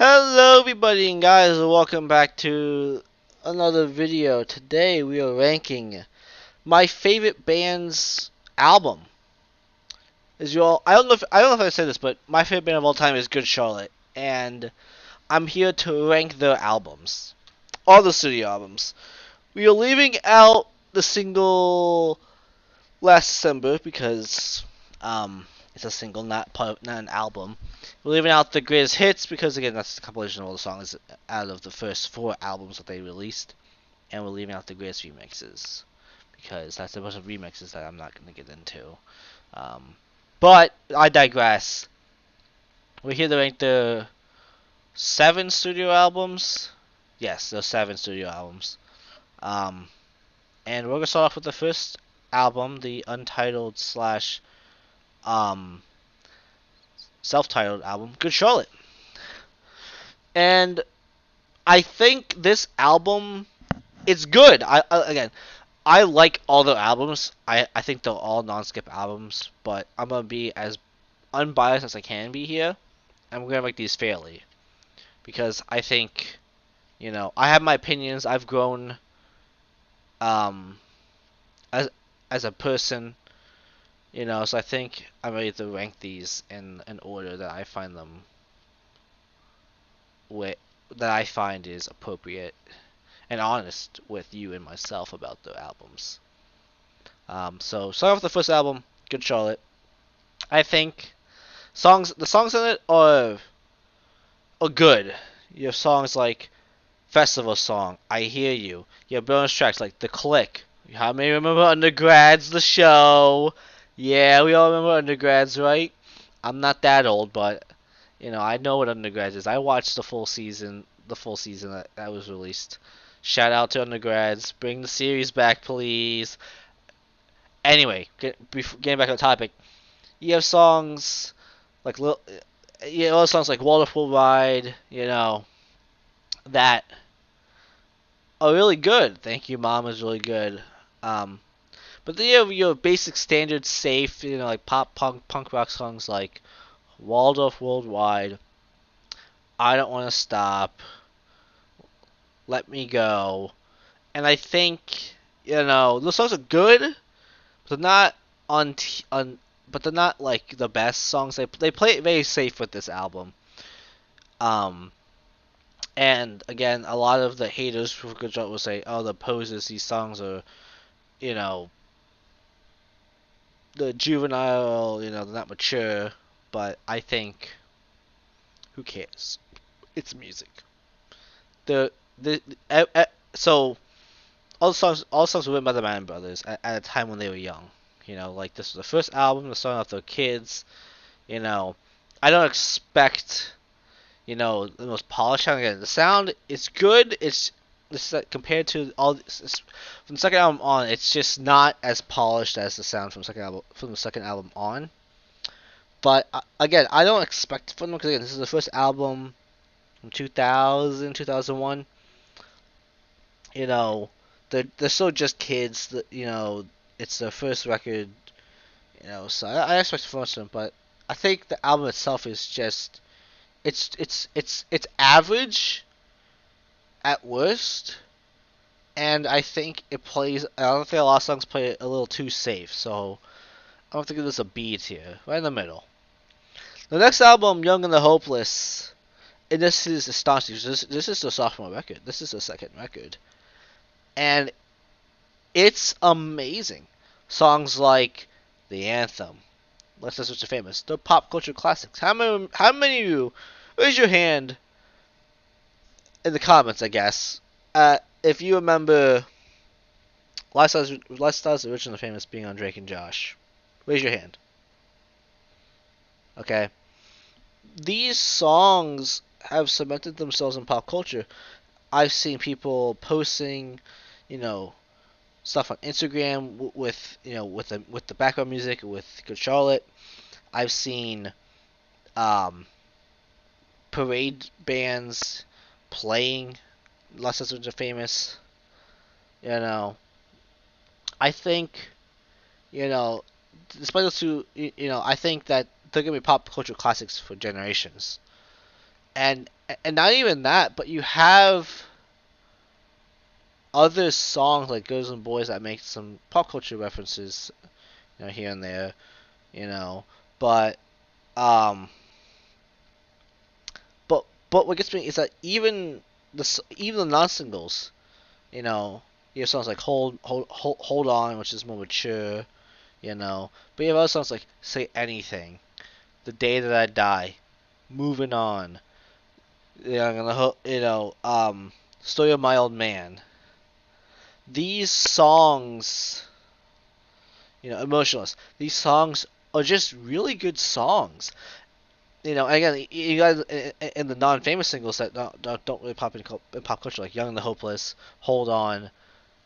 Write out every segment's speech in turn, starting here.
Hello everybody and guys, welcome back to another video. Today we are ranking my favorite band's album. As you all, I don't know if I said this, but my favorite band of all time is Good Charlotte, and I'm here to rank their albums, all the studio albums. We are leaving out the single Last December because it's a single, not an album. We're leaving out the greatest hits because again that's a compilation of all the songs out of the first four albums that they released, and we're leaving out the greatest remixes because that's a bunch of remixes that I'm not going to get into. Um, but I digress. We're here to rank the seven studio albums. Yes, the seven studio albums. Um, and we're gonna start off with the first album, the untitled slash um self-titled album, Good Charlotte. And I think this album, it's good. Again, I like all the albums. I think they're all non-skip albums, but I'm gonna be as unbiased as I can be here. I'm gonna make these fairly because I think I have my opinions. I've grown um as a person, so I think I'm ready to rank these in an order that I find them with that I find is appropriate and honest with you and myself about the albums. So start off with the first album, Good Charlotte. I think the songs in it are good. You have songs like Festival Song, I Hear You. You have bonus tracks like The Click. How many remember Undergrads, the show? Yeah, we all remember Undergrads, right? I'm not that old, but I know what Undergrads is. I watched the full season that was released. Shout out to Undergrads. Bring the series back, please. Anyway, getting back on topic, you have songs like other songs like Waterfall Ride, that are really good. Thank You, Mom is really good. Um, but then you have your basic standard safe, like pop punk rock songs like Waldorf Worldwide, I Don't Want to Stop, Let Me Go, and I think those songs are good, but they're not but they're not like the best songs. They play it very safe with this album. Um, and again, a lot of the haters for Good Job will say, "Oh, the poses. These songs are, you know, the juvenile. They're not mature." But I think, who cares? It's music. The so all the songs were written by the Mann brothers at a time when they were young. Like this was the first album. They're starting off their kids. You know, I don't expect the most polished sound. Again, the sound is good. It's compared to from the second album on. It's just not as polished as the sound from the second album on. But again, I don't expect it from them because again, this is the first album from 2000, 2001. You know, they're still just kids. It's their first record. So I expect so much from them. But I think the album itself is just it's average at worst, and I think it plays. I don't think a lot of songs play it a little too safe. So I don't think there's a B tier, right in the middle. The next album, Young and the Hopeless, and this is astonishing. This is the sophomore record. This is the second record, and it's amazing. Songs like the anthem, Let's Not Switch to Famous, the pop culture classics. How many of you raise your hand in the comments, I guess, if you remember Lifestyles Original Famous being on Drake and Josh. Raise your hand. Okay. These songs have cemented themselves in pop culture. I've seen people posting, you know, stuff on Instagram with the background music with Good Charlotte. I've seen parade bands playing Lost Sisters Are Famous. I think, you know, despite those two, I think that they're gonna be pop culture classics for generations. and and not even that, but you have other songs like Girls and Boys that make some pop culture references, here and there, you know. But um, but what gets me is that even the non-singles, you have songs like Hold On, which is more mature, But you have other songs like Say Anything, The Day That I Die, Moving On, Story of My Old Man. These songs, Emotionless. These songs are just really good songs. Again, you guys in the non-famous singles that don't really pop in pop culture, like Young and the Hopeless, Hold On,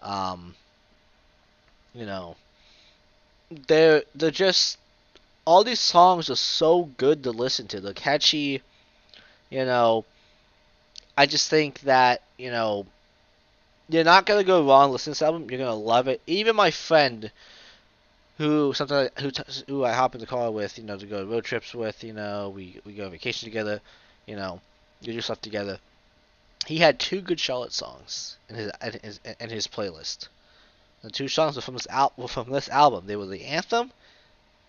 um, you know, they're just all these songs are so good to listen to. They're catchy, you know. I just think that you're not gonna go wrong listening to this album. You're gonna love it. Even my friend, who I hop in the car with, to go road trips with, we go on vacation together, we do stuff together. He had two Good Charlotte songs in his playlist. The two songs were from this album. They were the anthem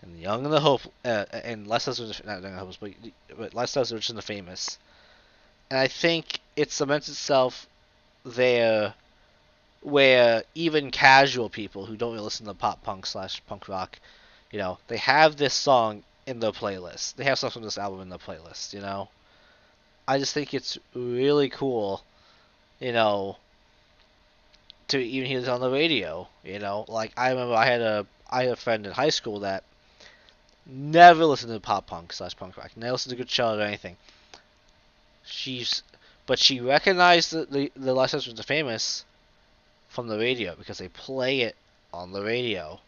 and Young and the Hope and Lifestyles not Young and the Hopeless, but Lifestyles Rich and the Famous. And I think it cements itself there where even casual people who don't really listen to pop punk / punk rock, they have this song in their playlist. They have songs from this album in their playlist. I just think it's really cool, you know, to even hear this on the radio. Like I remember I had a friend in high school that never listened to pop punk / punk rock, never listened to Good Charlotte or anything. She's, but she recognized the Lifestyles was famous from the radio because they play it on the radio,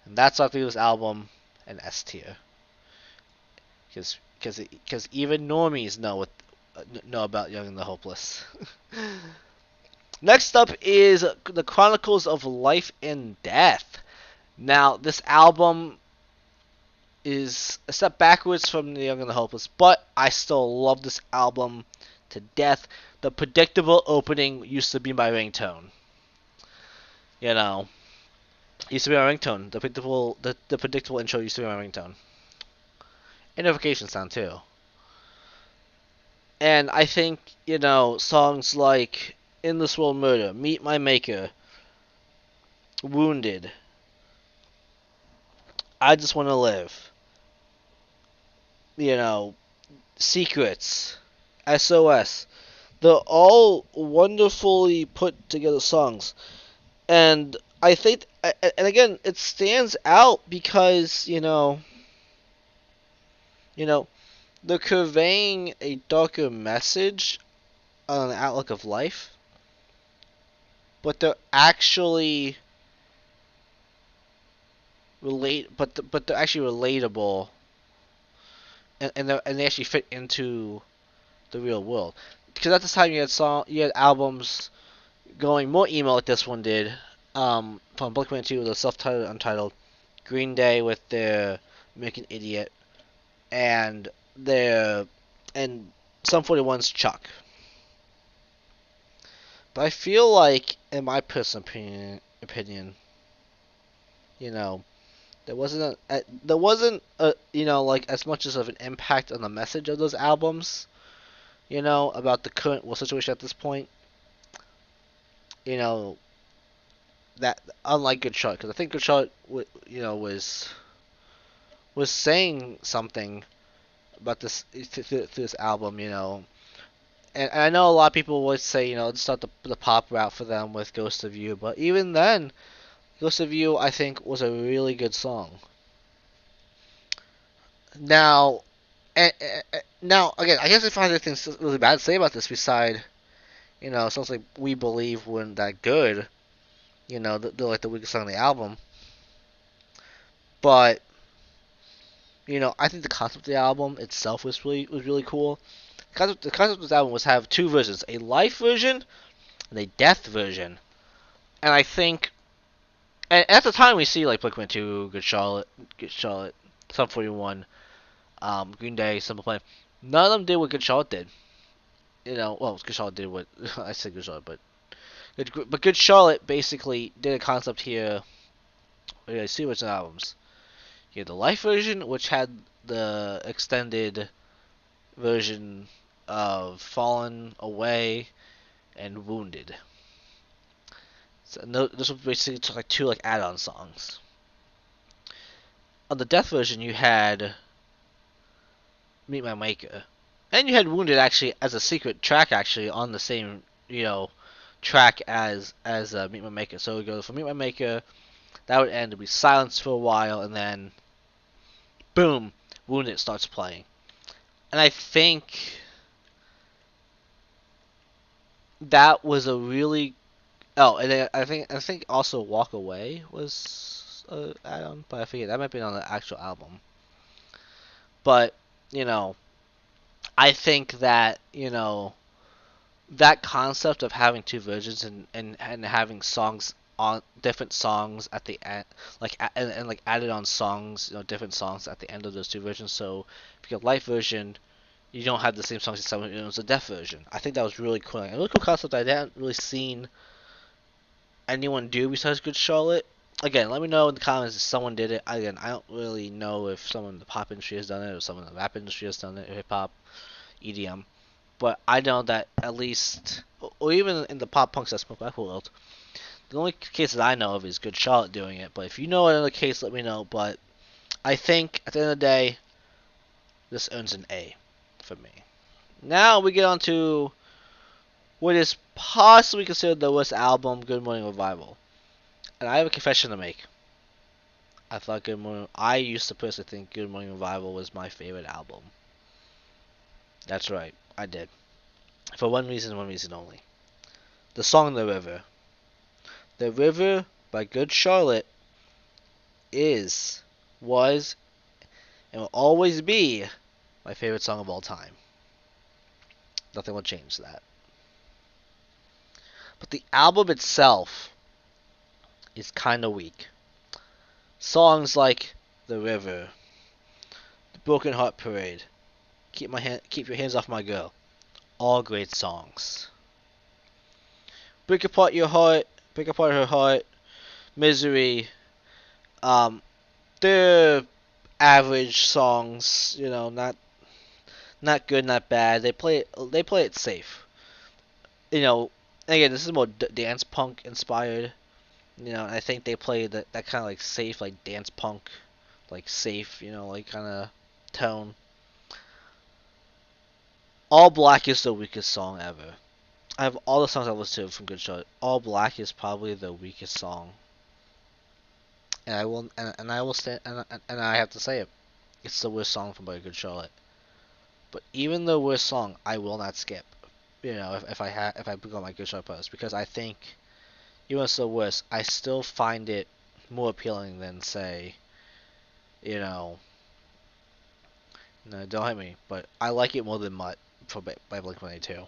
and that's why I think this album an S tier. Because even normies know about Young and the Hopeless. Next up is the Chronicles of Life and Death. Now, this album is a step backwards from The Young and the Hopeless, but I still love this album to death. The predictable opening used to be my ringtone. Used to be my ringtone. The predictable intro used to be my ringtone. And notification sound too. And I think, songs like In This World Murder, Meet My Maker, Wounded, I Just Want to Live, Secrets, SOS. They're all wonderfully put together songs. And I think, and again, it stands out because, they're conveying a darker message on the outlook of life, but they're actually they're actually relatable, and they actually fit into the real world. Because at this time you had albums going more emo like this one did, from Blink-182 with the self-titled Untitled, Green Day with their American Idiot, and Sum 41's Chuck. But I feel like, in my personal opinion, there wasn't like as much as of an impact on the message of those albums, about the current world situation at this point. That unlike Good Charlotte, because I think Good Charlotte, was saying something about this through this album, And I know a lot of people would say, let's start the pop route for them with Ghost of You, but even then, Ghost of You, I think, was a really good song. Now, now again, I guess if I had anything really bad to say about this, beside, songs like We Believe weren't that good, they're like the weakest song on the album. But I think the concept of the album itself was really cool. The concept of this album was to have two versions: a life version and a death version. And I think, and at the time we see like Blink-182, Good Charlotte, Sum 41, Green Day, Simple Plan. None of them did what Good Charlotte did. Well, Good Charlotte did what I said Good Charlotte, but Good Charlotte basically did a concept here. You see what's in albums. You had the live version, which had the extended version of Fallen Away and Wounded. So no, this was basically just like two like add-on songs. On the Death version, you had Meet My Maker, and you had Wounded actually as a secret track actually on the same track as Meet My Maker. So we go from Meet My Maker, that would end to be silence for a while, and then boom, Wounded starts playing. And I think that was a really and then I think also Walk Away was a add-on, but I forget that might be on the actual album. But you know, I think that that concept of having two versions and having songs on different songs at the end, and like added on songs, different songs at the end of those two versions. So if you get live version, you don't have the same songs as someone who owns the deaf version. I think that was really cool. A really cool concept I hadn't really seen anyone do besides Good Charlotte. Again, let me know in the comments if someone did it. Again, I don't really know if someone in the pop industry has done it or someone in the rap industry has done it, or hip hop, EDM. But I know that at least, or even in the pop punk slash punk rock world, the only case that I know of is Good Charlotte doing it. But if you know another case, let me know. But I think at the end of the day, this earns an A for me. Now we get on to what is possibly considered the worst album, Good Morning Revival. And I have a confession to make. I used to personally think Good Morning Revival was my favorite album. That's right, I did. For one reason only. The song The River. The River by Good Charlotte was, and will always be my favorite song of all time. Nothing will change that. But the album itself is kind of weak. Songs like The River, The Broken Heart Parade, Keep Your Hands Off My Girl, all great songs. Break Apart Her Heart, Misery, they're average songs, not good, not bad. They play it safe. Again, this is more dance punk inspired. I think they play that kind of like safe, like dance punk, like safe, like kind of tone. All Black is the weakest song ever. I have all the songs I listened to from Good Charlotte. All Black is probably the weakest song, and I will stand and I have to say it. It's the worst song from by Good Charlotte. But even the worst song, I will not skip. If I become my Good Charlotte post, because I think even if it's the worst, I still find it more appealing than say, no, don't hit me, but I like it more than Mutt by Blink-182.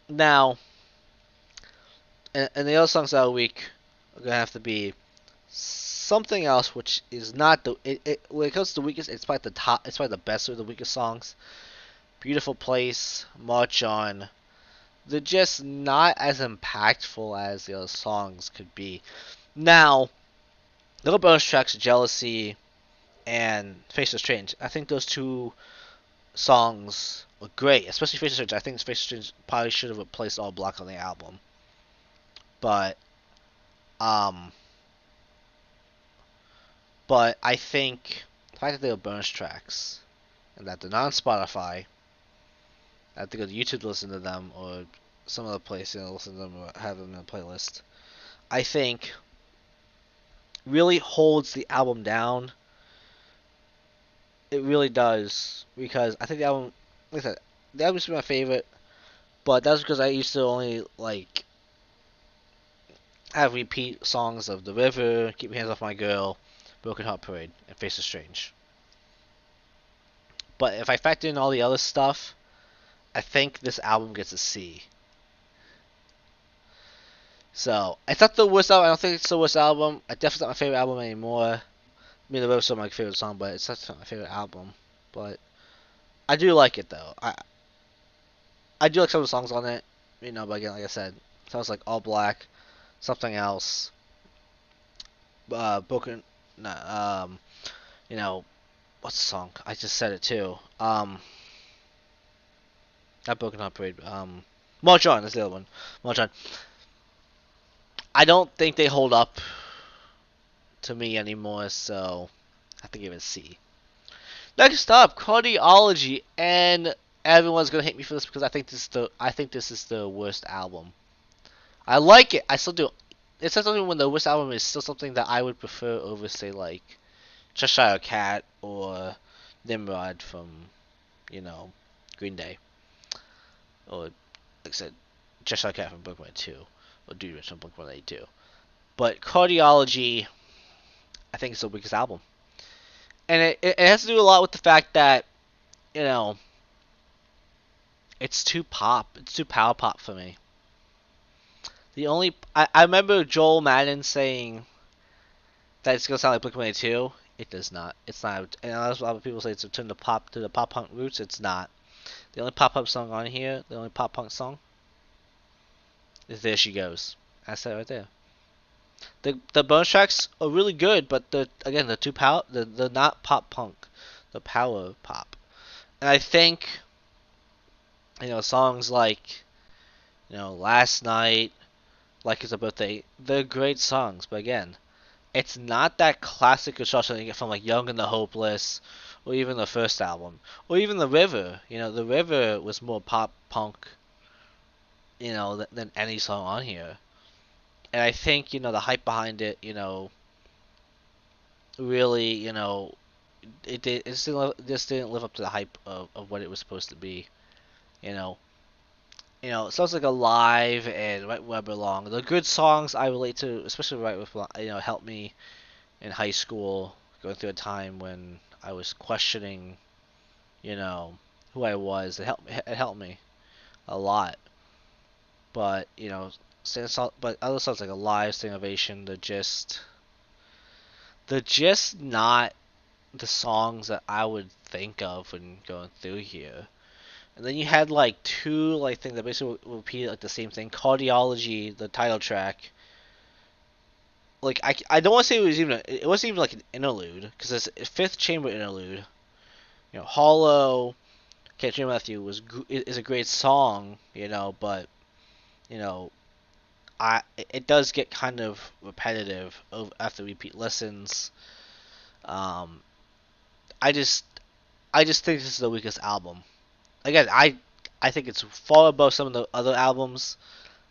Now, and the other songs that are weak are gonna have to be something else, which is not when it comes to the weakest, it's probably the top, it's probably the best of the weakest songs. Beautiful Place, March On. They're just not as impactful as the other songs could be. Now, little bonus tracks, Jealousy and Face is Strange. I think those two songs were great, especially Face is Strange. I think Face is Strange probably should have replaced All Black on the album. But, I think the fact that they were bonus tracks and that they're not on Spotify, I have to go to YouTube to listen to them, or some other place, listen to them or have them in a playlist, I think really holds the album down. It really does, because I think the album, like I said, the album used to be my favorite, but that's because I used to only have repeat songs of The River, Keep Your Hands Off My Girl, Broken Heart Parade, and Face is Strange. But if I factor in all the other stuff, I think this album gets a C. So, it's not the worst album. I don't think it's the worst album. It's definitely not my favorite album anymore. I mean, The River's still my favorite song, but it's not my favorite album. But I do like it though. I do like some of the songs on it. But again, like I said, sounds like All Black, Something Else, Broken. Nah, you know, what's the song? I just said it too. Not Broken Heart Parade. March On is the other one. March On. I don't think they hold up to me anymore, so I have to give it a C. Next up, Cardiology, and everyone's gonna hate me for this because I think this is the worst album. I like it. I still do. It's not something when the worst album is still something that I would prefer over, say, like Cheshire Cat or Nimrod from, Green Day, or like I said, Cheshire Cat from Blink-182, or Dude Rich from Blink-182. But Cardiology, I think, is the weakest album, and it has to do a lot with the fact that you know it's too pop. It's too power pop for me. I remember Joel Madden saying that it's gonna sound like Blink-182. It does not. It's not. And a lot of people say it's a return to the pop punk roots. It's not. The only pop punk song on here, the only pop punk song, is "There She Goes." That's it right there. The bonus tracks are really good, but the not pop punk, the power pop. And I think songs like Last Night, Like It's a Birthday, they're great songs. But again, it's not that classic construction you get from like Young and the Hopeless, or even the first album, or even The River. The River was more pop punk, than any song on here. And I think the hype behind it, really, just didn't live up to the hype of what it was supposed to be. You know, it sounds like Alive and Right Where I Belong. The good songs I relate to, especially Right Where I Belong, helped me in high school, going through a time when I was questioning, who I was. It helped me a lot. But but other songs like Alive, State Innovation, they're just not the songs that I would think of when going through here. And then you had like two like things that basically repeated like the same thing. Cardiology, the title track. Like I don't want to say it wasn't even like an interlude because it's a Fifth Chamber interlude. Hollow, Can't Dream With You is a great song, but you know it does get kind of repetitive after repeat listens. Um, I just I just think this is the weakest album. Again, I think it's far above some of the other albums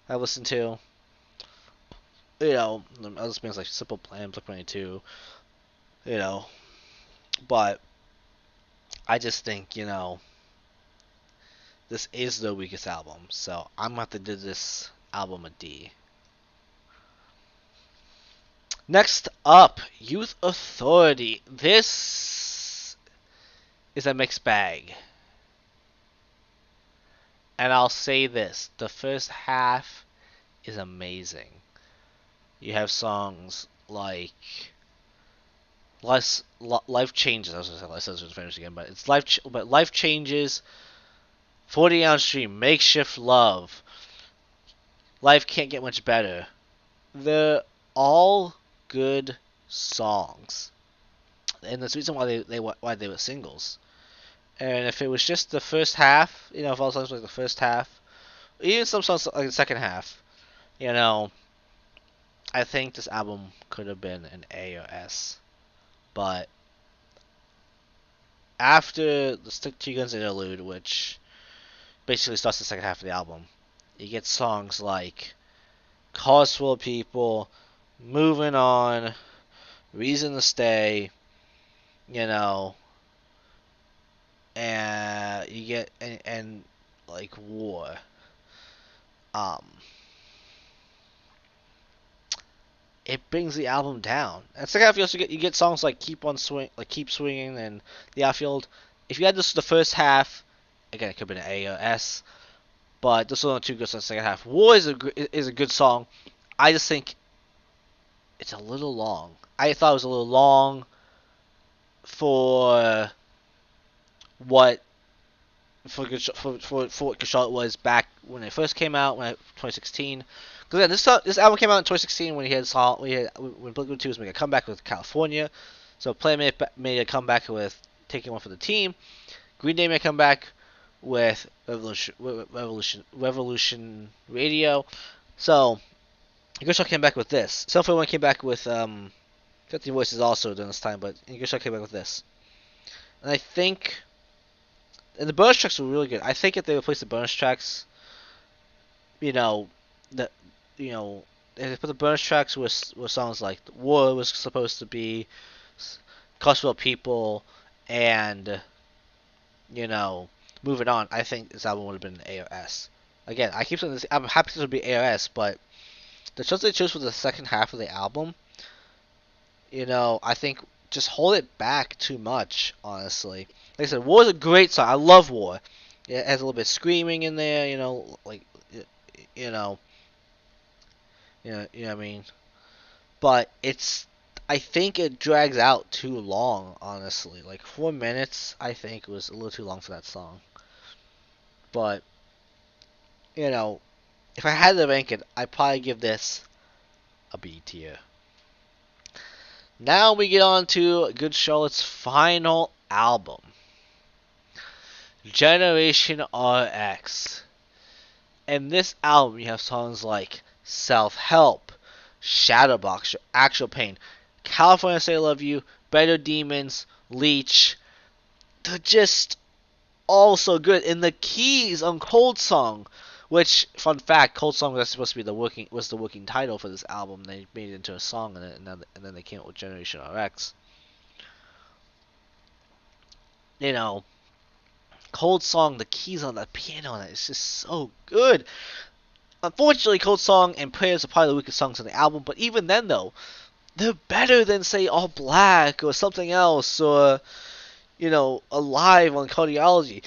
I listened to. Other bands like Simple Plan, Blink-182, you know, but I just think this is the weakest album, so I'm gonna have to give this album a D. Next up, Youth Authority. This is a mixed bag. And I'll say this, the first half is amazing. You have songs like Life Changes. I was gonna say Life finish again, but it's Life Changes, 40-ounce Dream, Makeshift Love, Life Can't Get Much Better. They're all good songs, and that's the reason why they were singles. And if it was just the first half, if all songs were like the first half, even some songs like the second half, I think this album could have been an A or S. But after the Stick to Your Guns interlude, which basically starts the second half of the album, you get songs like Cause Full of People, Moving On, Reason to Stay, and you get and like War. Um, it brings the album down. And second half, you get songs like Keep Swinging, and The Outfield. If you had this the first half, again it could have been an A or S, but this was only two good songs. The second half, War is a good song. I just think it's a little long. I thought it was a little long for what for what Good Charlotte was back when it first came out, 2016. Because this album came out in 2016 when when Blink-182 was making a comeback with California. So Play made a comeback with Taking One for the Team. Green Day made a comeback with Revolution Radio. So Good Charlotte came back with this. Sum 41 came back with 50 Voices also during this time, but Good Charlotte came back with this. And I think, and the bonus tracks were really good. I think if they replaced the bonus tracks, you know, the you know, if they put the bonus tracks with songs like War was supposed to be, Crossville People, and Moving On, I think this album would have been an ARS. Again, I keep saying this. I'm happy this would be ARS, but the choice they chose for the second half of the album, I think just hold it back too much. Honestly, like I said, War is a great song. I love War. It has a little bit of screaming in there. Like you know, what I mean. But I think it drags out too long. Honestly, like 4 minutes, I think was a little too long for that song. But if I had to rank it, I'd probably give this a B tier. Now we get on to Good Charlotte's final album, Generation RX. In this album, you have songs like Self Help, Shadowboxer, Actual Pain, California Say I Love You, Better Demons, Leech. They're just all so good. And the keys on Cold Song, which, fun fact, Cold Song was supposed to be the working title for this album. They made it into a song, and then they came up with Generation RX. Cold Song, the keys on the piano on it, it's just so good. Unfortunately, Cold Song and Prayers are probably the weakest songs on the album, but even then, though, they're better than, say, All Black or something else, or, Alive on Cardiology.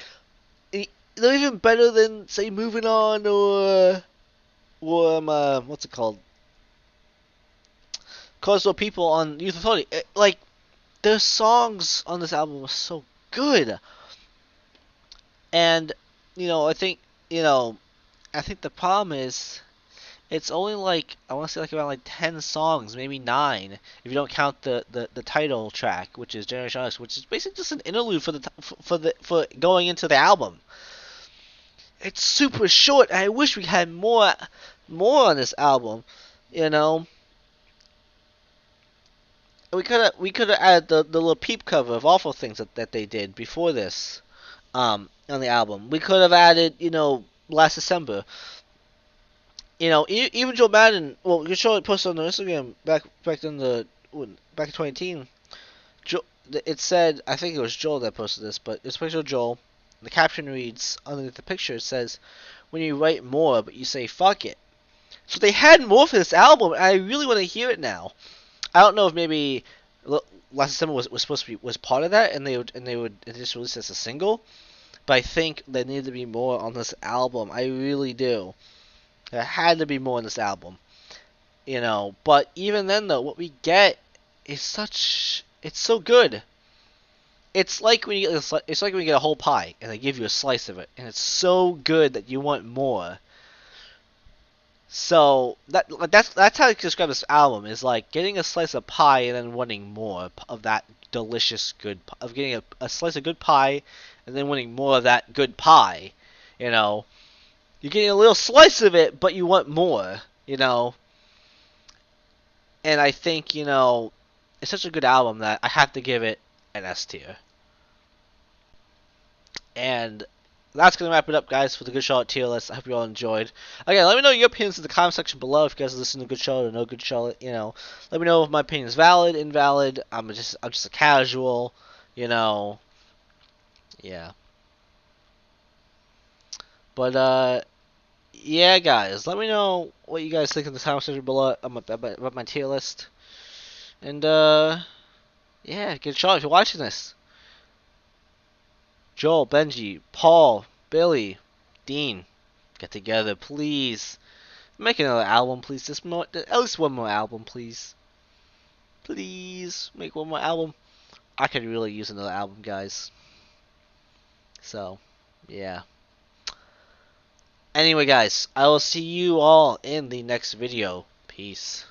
They're even better than, say, Moving On or what's it called? Causewell People on Youth Authority. Their songs on this album are so good. And, I think the problem is it's only I want to say around 10 songs, maybe 9, if you don't count the title track, which is Generation X, which is basically just an interlude for going into the album. It's super short. I wish we had more on this album. We could have added the little peep cover of Awful Things that they did before this on the album. We could have added Last December. Even Joe Madden. Well, you can show it posted on the Instagram back in 2018. It said, I think it was Joel that posted this, but it's a picture of Joel. The caption reads underneath the picture. It says, "When you write more, but you say fuck it." So they had more for this album, and I really want to hear it now. I don't know if maybe Last December was supposed to be part of that, and they would just release it as a single. But I think there needed to be more on this album. I really do. There had to be more on this album. But even then though, what we get is it's so good. It's like when you get a whole pie and they give you a slice of it, and it's so good that you want more. So that's how I describe this album, is like getting a slice of pie and then wanting more of that delicious of getting a slice of good pie and then wanting more of that good pie. You're getting a little slice of it, but you want more. And I think it's such a good album that I have to give it an S tier. And that's going to wrap it up, guys, for the Good Charlotte tier list. I hope you all enjoyed. Again, let me know your opinions in the comment section below. If you guys listen to Good Charlotte or no Good Charlotte, let me know if my opinion is valid, invalid. I'm just a casual, yeah. But yeah, guys, let me know what you guys think in the comment section below about my tier list. And yeah, Good Charlotte, if you're watching this. Joel, Benji, Paul, Billy, Dean, get together, please. Make another album, please. At least one more album, please. Please, make one more album. I could really use another album, guys. So, Yeah. Anyway, guys, I will see you all in the next video. Peace.